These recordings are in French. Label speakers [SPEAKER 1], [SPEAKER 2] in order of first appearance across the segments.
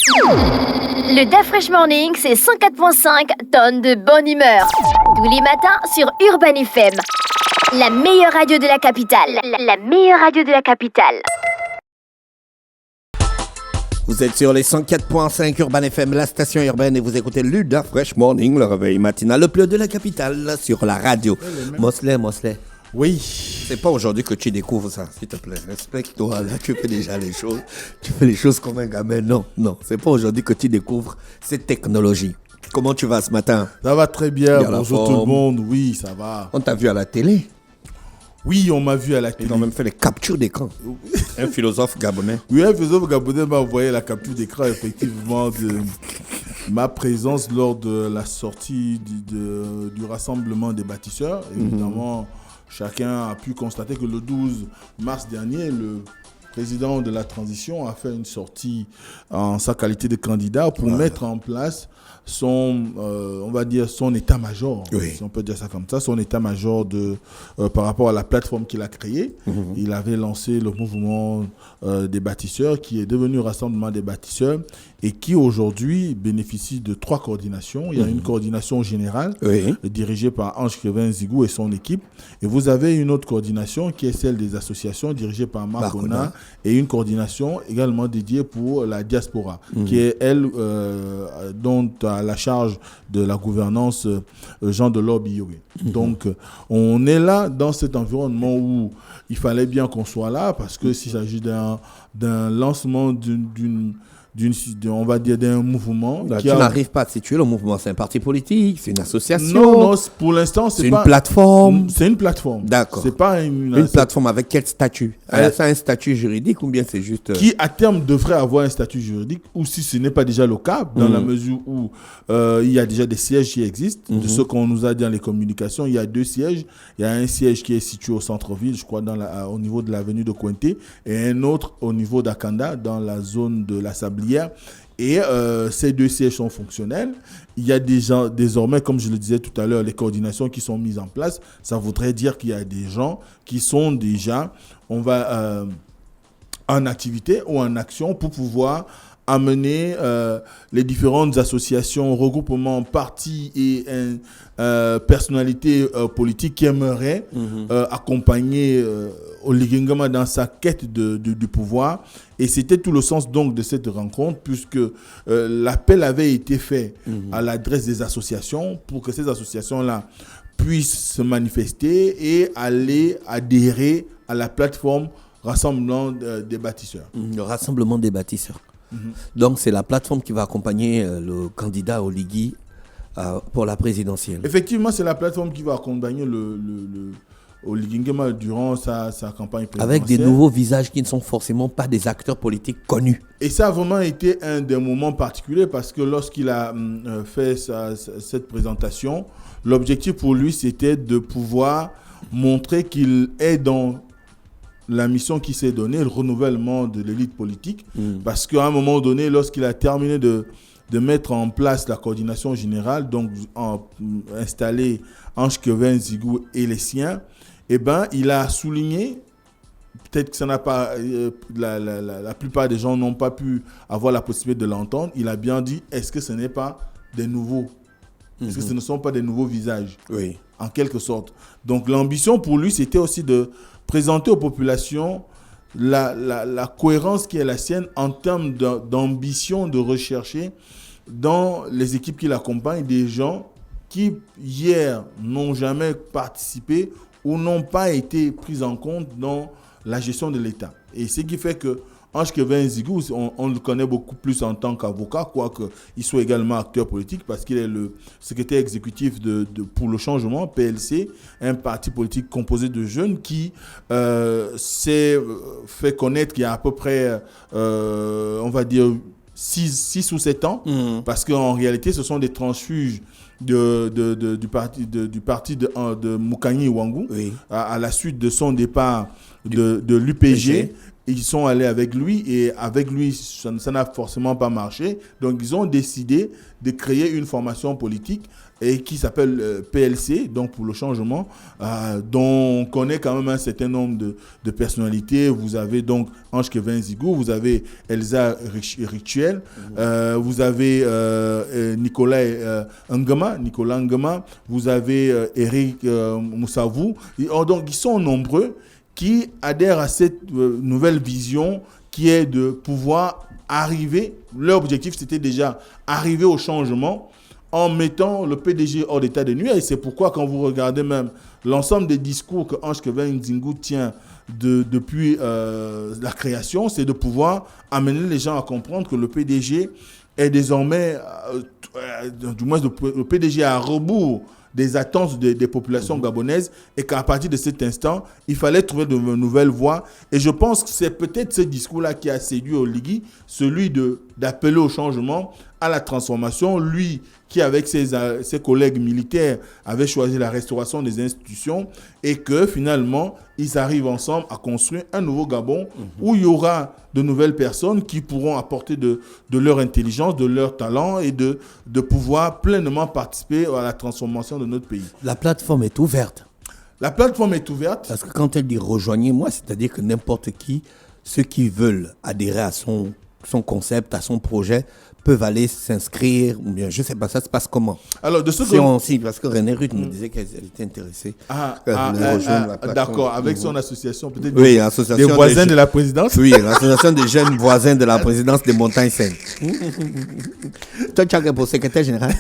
[SPEAKER 1] Le DAF Fresh Morning, c'est 104.5 tonnes de bonne humeur. Tous les matins sur Urban FM. La meilleure radio de la capitale. La meilleure radio de la capitale.
[SPEAKER 2] Vous êtes sur les 104.5 Urban FM, la station urbaine, et vous écoutez le DAF Fresh Morning, le réveil matinal, le plus de la capitale, sur la radio. Mosley.
[SPEAKER 3] Oui.
[SPEAKER 2] C'est pas aujourd'hui que tu découvres ça, s'il te plaît. Respecte-toi, là, tu fais déjà les choses. Tu fais les choses comme un gamin. Non. C'est pas aujourd'hui que tu découvres cette technologie. Comment tu vas ce matin?
[SPEAKER 3] Ça va très bien. Bonjour tout le monde. Oui, ça va.
[SPEAKER 2] On t'a vu à la télé?
[SPEAKER 3] Oui, on m'a vu à la télé.
[SPEAKER 2] Ils ont même fait les captures d'écran. Un philosophe gabonais.
[SPEAKER 3] Oui, un philosophe gabonais m'a envoyé la capture d'écran, effectivement, de ma présence lors de la sortie du rassemblement des bâtisseurs. Évidemment, chacun a pu constater que le 12 mars dernier, le président de la transition a fait une sortie en sa qualité de candidat pour mettre en place on va dire son état-major, si on peut dire ça comme ça, son état-major par rapport à la plateforme qu'il a créée. Il avait lancé le mouvement des bâtisseurs qui est devenu Rassemblement des bâtisseurs et qui aujourd'hui bénéficie de 3 coordinations. Il y a une coordination générale dirigée par Ange Kevin Zigou et son équipe. Et vous avez une autre coordination qui est celle des associations dirigée par Marc Ona et une coordination également dédiée pour la diaspora qui est elle dont à la charge de la gouvernance Jean Delors Biyogué. Donc on est là dans cet environnement où il fallait bien qu'on soit là parce que s'il s'agit d'un lancement on va dire d'un mouvement.
[SPEAKER 2] Tu n'arrives pas à situer le mouvement, c'est un parti politique, c'est une association.
[SPEAKER 3] Non, pour l'instant, c'est
[SPEAKER 2] une plateforme.
[SPEAKER 3] C'est une plateforme.
[SPEAKER 2] D'accord.
[SPEAKER 3] C'est pas
[SPEAKER 2] une plateforme avec quel statut? C'est un statut juridique ou bien c'est juste.
[SPEAKER 3] Qui, à terme, devrait avoir un statut juridique, ou si ce n'est pas déjà le cas, dans la mesure où il y a déjà des sièges qui existent. De ce qu'on nous a dit dans les communications, il y a 2 sièges. Il y a un siège qui est situé au centre-ville, je crois, au niveau de l'avenue de Cointé, et un autre au niveau d'Akanda, dans la zone de la Sablière. Et ces 2 sièges sont fonctionnels. Il y a désormais, comme je le disais tout à l'heure, les coordinations qui sont mises en place. Ça voudrait dire qu'il y a des gens qui sont déjà en activité ou en action pour pouvoir amener les différentes associations, regroupements, partis et personnalités politiques qui aimeraient accompagner Oligingama dans sa quête du pouvoir. Et c'était tout le sens donc de cette rencontre, puisque l'appel avait été fait à l'adresse des associations pour que ces associations-là puissent se manifester et aller adhérer à la plateforme Rassemblement des bâtisseurs.
[SPEAKER 2] Le Rassemblement des bâtisseurs. Donc c'est la plateforme qui va accompagner le candidat Oligui pour la présidentielle.
[SPEAKER 3] Effectivement, c'est la plateforme qui va accompagner Oligui Nguema durant sa campagne présidentielle.
[SPEAKER 2] Avec des nouveaux visages qui ne sont forcément pas des acteurs politiques connus.
[SPEAKER 3] Et ça a vraiment été un des moments particuliers parce que lorsqu'il a fait cette présentation, l'objectif pour lui, c'était de pouvoir montrer qu'il est dans la mission qui s'est donnée, le renouvellement de l'élite politique. Parce qu'à un moment donné, lorsqu'il a terminé de mettre en place la coordination générale, donc installer Ange Kevin Zigou et les siens, il a souligné, peut-être que ça n'a pas, la plupart des gens n'ont pas pu avoir la possibilité de l'entendre, il a bien dit, est-ce que ce n'est pas des nouveaux, est-ce que ce ne sont pas des nouveaux visages, en quelque sorte. Donc l'ambition pour lui, c'était aussi de présenter aux populations la cohérence qui est la sienne en termes d'ambition de rechercher dans les équipes qui l'accompagnent des gens qui, hier, n'ont jamais participé ou n'ont pas été pris en compte dans la gestion de l'État. Et ce qui fait que Ange Kevin Zigou, on le connaît beaucoup plus en tant qu'avocat, quoiqu'il soit également acteur politique, parce qu'il est le secrétaire exécutif pour le changement, PLC, un parti politique composé de jeunes qui s'est fait connaître il y a à peu près, on va dire, 6 ou 7 ans, parce qu'en réalité, ce sont des transfuges du parti de Moukani Ouangou, à la suite de son départ de l'UPG. ils sont allés avec lui et avec lui, ça n'a forcément pas marché. Donc, ils ont décidé de créer une formation politique et qui s'appelle PLC, donc pour le changement, dont on connaît quand même un certain nombre de personnalités. Vous avez donc Ange Kevin Zigou, vous avez Elsa Rituel, vous avez Nicolas Ngama, vous avez Eric Moussavou. Donc, ils sont nombreux qui adhèrent à cette nouvelle vision qui est de pouvoir arriver, leur objectif c'était déjà arriver au changement en mettant le PDG hors d'état de nuire. Et c'est pourquoi quand vous regardez même l'ensemble des discours que Ange Kevin Nzingu tient depuis la création, c'est de pouvoir amener les gens à comprendre que le PDG est désormais, du moins le PDG à rebours des attentes des populations gabonaises et qu'à partir de cet instant, il fallait trouver de nouvelles voies. Et je pense que c'est peut-être ce discours-là qui a séduit Oligui, celui d'appeler au changement, à la transformation. Lui qui, avec ses collègues militaires, avait choisi la restauration des institutions et que finalement, ils arrivent ensemble à construire un nouveau Gabon où il y aura de nouvelles personnes qui pourront apporter de leur intelligence, de leur talent et de pouvoir pleinement participer à la transformation de notre pays.
[SPEAKER 2] La plateforme est ouverte.
[SPEAKER 3] La plateforme est ouverte.
[SPEAKER 2] Parce que quand elle dit rejoignez-moi, c'est-à-dire que n'importe qui, ceux qui veulent adhérer à son concept, à son projet, peuvent aller s'inscrire, ou bien je ne sais pas, ça se passe comment?
[SPEAKER 3] Alors, de ce que...
[SPEAKER 2] Si, parce que René Ruth me disait qu'elle était intéressée.
[SPEAKER 3] D'accord, avec son association, peut-être
[SPEAKER 2] association
[SPEAKER 3] des voisins de la présidence.
[SPEAKER 2] Oui, l'association des jeunes voisins de la présidence des Montagnes Saintes. Toi, tu as pour secrétaire général?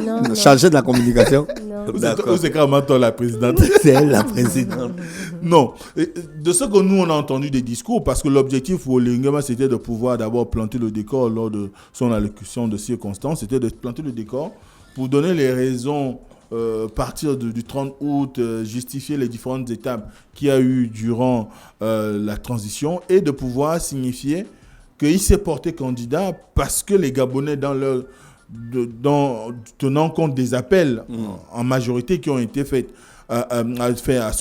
[SPEAKER 1] Non.
[SPEAKER 2] Chargé de la communication?
[SPEAKER 1] Non.
[SPEAKER 3] Ou c'est carrément toi la présidente?
[SPEAKER 2] C'est elle la présidente.
[SPEAKER 3] Non. De ce que nous, on a entendu des discours, parce que l'objectif pour Olingema, c'était de pouvoir d'abord planter le décor lors de son allocution de circonstances, c'était de planter le décor pour donner les raisons, partir du 30 août, justifier les différentes étapes qu'il y a eu durant la transition et de pouvoir signifier qu'il s'est porté candidat parce que les Gabonais, tenant compte des appels en majorité qui ont été faits à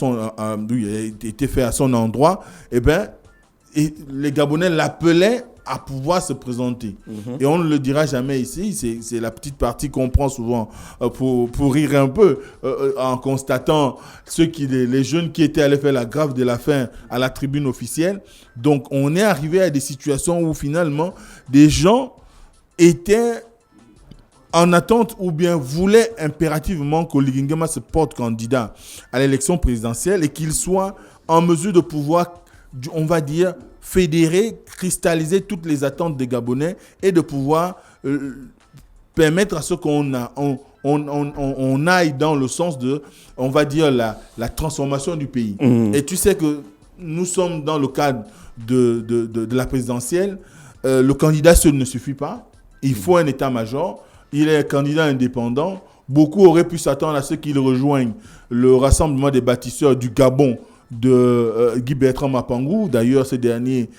[SPEAKER 3] son endroit, les Gabonais l'appelaient à pouvoir se présenter. Et on ne le dira jamais ici, c'est la petite partie qu'on prend souvent pour rire un peu en constatant les jeunes qui étaient allés faire la grève de la faim à la tribune officielle. Donc on est arrivé à des situations où finalement des gens étaient en attente ou bien voulaient impérativement qu'Oligui Nguema se porte candidat à l'élection présidentielle et qu'il soit en mesure de pouvoir, on va dire, fédérer, cristalliser toutes les attentes des Gabonais et de pouvoir permettre à ce qu'on aille dans le sens de, on va dire, la transformation du pays. Et tu sais que nous sommes dans le cadre de la présidentielle. Le candidat seul ne suffit pas. Il faut un état-major. Il est candidat indépendant. Beaucoup auraient pu s'attendre à ce qu'il rejoigne le Rassemblement des bâtisseurs du Gabon de Guy Bertrand Mapangou. D'ailleurs, ce dernier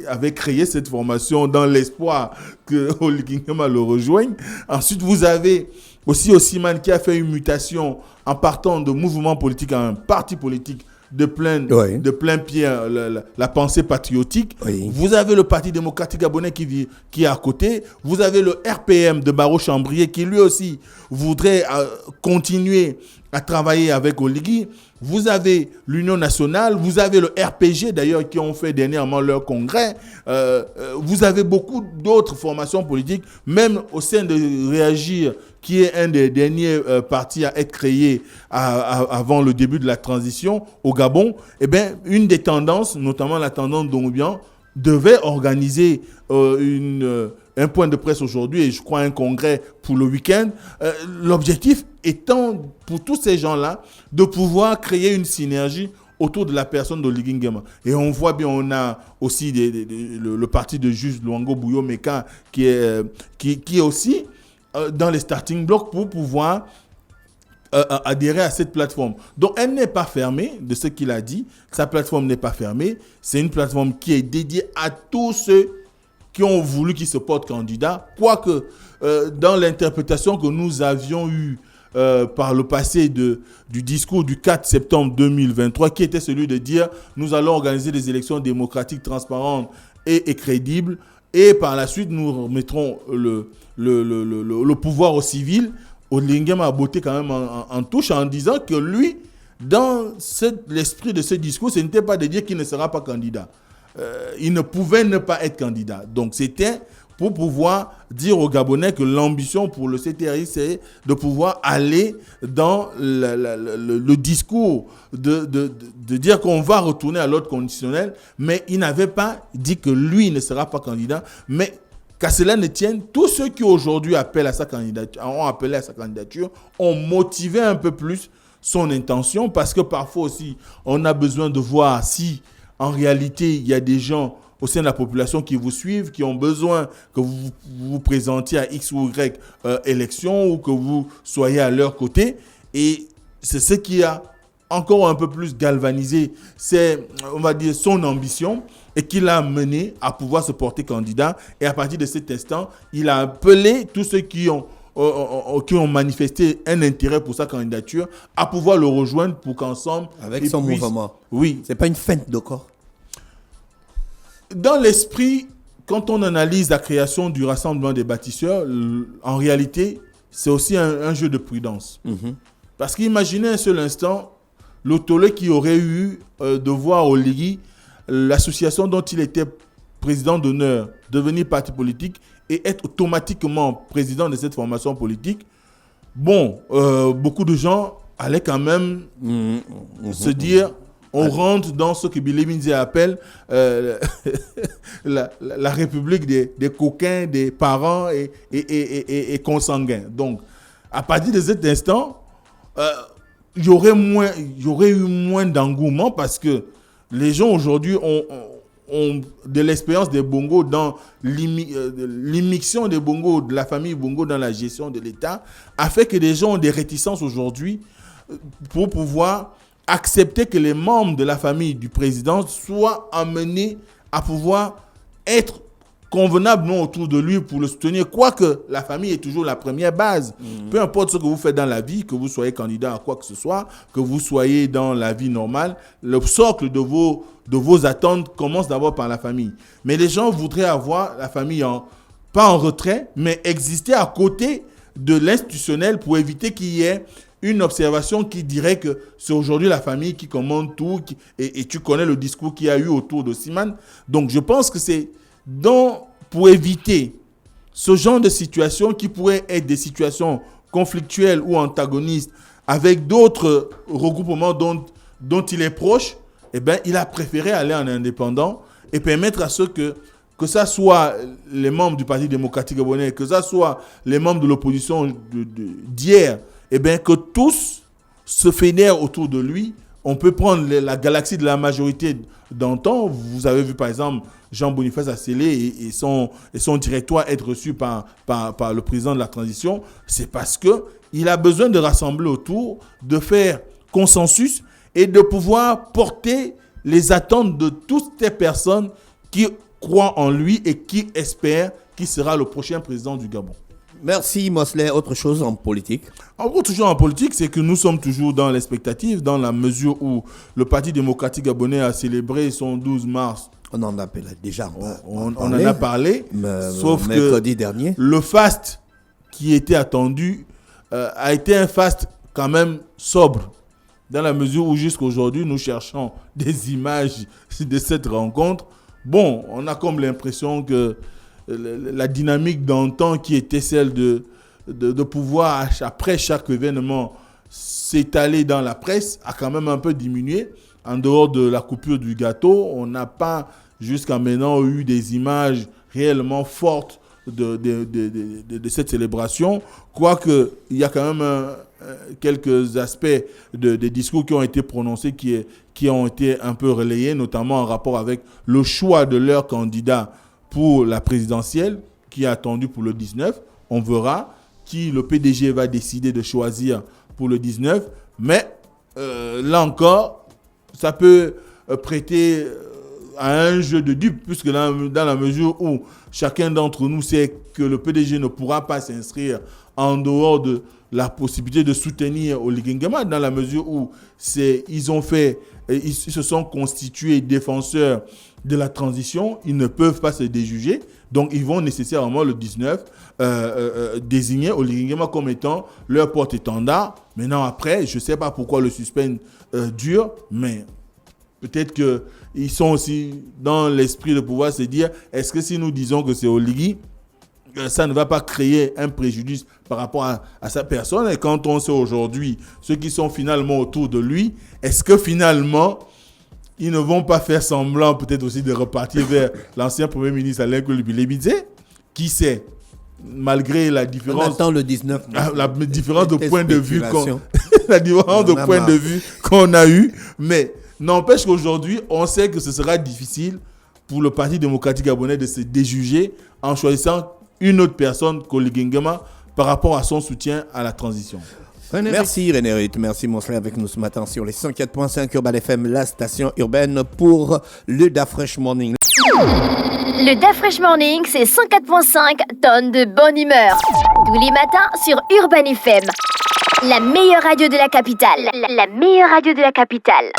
[SPEAKER 3] avait créé cette formation dans l'espoir que Oligui Nguema le rejoigne. Ensuite, vous avez aussi Osimane qui a fait une mutation en partant de mouvement politique à un parti politique de plein pied, la pensée patriotique. Oui. Vous avez le Parti démocratique gabonais qui est à côté. Vous avez le RPM de Barreau Chambrier qui lui aussi voudrait continuer à travailler avec Oligui. Vous avez l'Union nationale, vous avez le RPG d'ailleurs qui ont fait dernièrement leur congrès. Vous avez beaucoup d'autres formations politiques, même au sein de Réagir, qui est un des derniers partis à être créé avant le début de la transition au Gabon. Eh bien, une des tendances, notamment la tendance d'Ongubian, devait organiser un point de presse aujourd'hui et je crois un congrès pour le week-end. L'objectif étant pour tous ces gens-là de pouvoir créer une synergie autour de la personne d'Oligui Nguema. Et on voit bien, on a aussi le parti de juge Luango Bouyo Meka qui est aussi dans les starting blocks pour pouvoir adhérer à cette plateforme. Donc, elle n'est pas fermée, de ce qu'il a dit. Sa plateforme n'est pas fermée. C'est une plateforme qui est dédiée à tous ceux qui ont voulu qu'il se porte candidat. Quoique, dans l'interprétation que nous avions eue par le passé du discours du 4 septembre 2023, qui était celui de dire « Nous allons organiser des élections démocratiques, transparentes et crédibles, et par la suite, nous remettrons le pouvoir au civil », Olingue m'a botté quand même en touche en disant que lui, dans l'esprit de ce discours, ce n'était pas de dire qu'il ne sera pas candidat. Il ne pouvait ne pas être candidat. Donc c'était pour pouvoir dire aux Gabonais que l'ambition pour le CTRI, c'est de pouvoir aller dans le discours de dire qu'on va retourner à l'ordre conditionnel, mais il n'avait pas dit que lui ne sera pas candidat, mais qu'à cela ne tienne, tous ceux qui aujourd'hui appellent à sa candidature, ont appelé à sa candidature, ont motivé un peu plus son intention, parce que parfois aussi, on a besoin de voir si, en réalité, il y a des gens au sein de la population qui vous suivent, qui ont besoin que vous vous présentiez à X ou Y élection, ou que vous soyez à leur côté. Et c'est ce qui a encore un peu plus galvanisé, c'est, on va dire, son ambition, et qui l'a mené à pouvoir se porter candidat. Et à partir de cet instant, il a appelé tous ceux qui ont manifesté un intérêt pour sa candidature à pouvoir le rejoindre pour qu'ensemble...
[SPEAKER 2] Avec son mouvement.
[SPEAKER 3] Oui.
[SPEAKER 2] C'est pas une feinte de corps.
[SPEAKER 3] Dans l'esprit, quand on analyse la création du Rassemblement des bâtisseurs, en réalité, c'est aussi un jeu de prudence. Mm-hmm. Parce qu'imaginez un seul instant le tollé qui aurait eu de voir au Ligui l'association dont il était président d'honneur devenir parti politique et être automatiquement président de cette formation politique. Bon, beaucoup de gens allaient quand même se dire, on rentre dans ce que Billy Minzi appelle la république des coquins, des parents et consanguins. Donc, à partir de cet instant, il y aurait eu moins d'engouement parce que les gens aujourd'hui ont de l'expérience des bongos dans l'immixion des bongos, de la famille bongo dans la gestion de l'État, a fait que les gens ont des réticences aujourd'hui pour pouvoir accepter que les membres de la famille du président soient amenés à pouvoir être convenablement autour de lui pour le soutenir, quoique la famille est toujours la première base. Peu importe ce que vous faites dans la vie, que vous soyez candidat à quoi que ce soit, que vous soyez dans la vie normale, le socle de vos attentes commence d'abord par la famille. Mais les gens voudraient avoir la famille pas en retrait, mais exister à côté de l'institutionnel pour éviter qu'il y ait une observation qui dirait que c'est aujourd'hui la famille qui commande tout, et tu connais le discours qu'il y a eu autour de Siman. Donc je pense que c'est pour éviter ce genre de situation qui pourrait être des situations conflictuelles ou antagonistes avec d'autres regroupements dont il est proche, eh bien, il a préféré aller en indépendant et permettre à ceux que ça soit les membres du Parti démocratique gabonais, que ça soit les membres de l'opposition d'hier, eh bien, que tous se fédèrent autour de lui. On peut prendre la galaxie de la majorité d'antan. Vous avez vu par exemple Jean Boniface Assélé et son directoire être reçu par le président de la transition. C'est parce qu'il a besoin de rassembler autour, de faire consensus et de pouvoir porter les attentes de toutes ces personnes qui croient en lui et qui espèrent qu'il sera le prochain président du Gabon.
[SPEAKER 2] Merci Mosley. Autre chose en politique?
[SPEAKER 3] En gros, toujours en politique, c'est que nous sommes toujours dans l'expectative, dans la mesure où le Parti démocratique gabonais a célébré son 12 mars.
[SPEAKER 2] On en a déjà
[SPEAKER 3] on en a parlé, sauf
[SPEAKER 2] mercredi dernier.
[SPEAKER 3] Le faste qui était attendu a été un faste quand même sobre, dans la mesure où jusqu'à aujourd'hui, nous cherchons des images de cette rencontre. Bon, on a comme l'impression que la dynamique d'antan qui était celle de pouvoir, après chaque événement, s'étaler dans la presse a quand même un peu diminué. En dehors de la coupure du gâteau, on n'a pas jusqu'à maintenant eu des images réellement fortes de cette célébration. Quoique, il y a quand même quelques aspects des discours qui ont été prononcés qui ont été un peu relayés, notamment en rapport avec le choix de leur candidat pour la présidentielle, qui est attendu pour le 19. On verra qui le PDG va décider de choisir pour le 19. Mais là encore, ça peut prêter à un jeu de dupes, puisque dans la mesure où chacun d'entre nous sait que le PDG ne pourra pas s'inscrire en dehors de la possibilité de soutenir Oligui Nguema, dans la mesure où ils se sont constitués défenseurs de la transition, ils ne peuvent pas se déjuger, donc ils vont nécessairement le 19 désigner Oligui Nguema comme étant leur porte-étendard. Maintenant après, je ne sais pas pourquoi le suspense dure, mais peut-être qu'ils sont aussi dans l'esprit de pouvoir se dire, est-ce que si nous disons que c'est Oligui, ça ne va pas créer un préjudice par rapport à sa personne? Et quand on sait aujourd'hui ceux qui sont finalement autour de lui, est-ce que finalement ils ne vont pas faire semblant peut-être aussi de repartir vers l'ancien Premier ministre Alain Coulibaly? Qui sait? Malgré la différence,
[SPEAKER 2] on attend le 19.
[SPEAKER 3] La différence de point de vue qu'on a eu, mais n'empêche qu'aujourd'hui, on sait que ce sera difficile pour le Parti démocratique gabonais de se déjuger en choisissant une autre personne qu'Oligui Nguema par rapport à son soutien à la transition.
[SPEAKER 2] Merci René Ruth, merci mon frère avec nous ce matin sur les 104.5 Urban FM, la station urbaine pour le Da Fresh Morning.
[SPEAKER 1] Le Da Fresh Morning, c'est 104.5 tonnes de bonne humeur. Tous les matins sur Urban FM. La meilleure radio de la capitale. La meilleure radio de la capitale.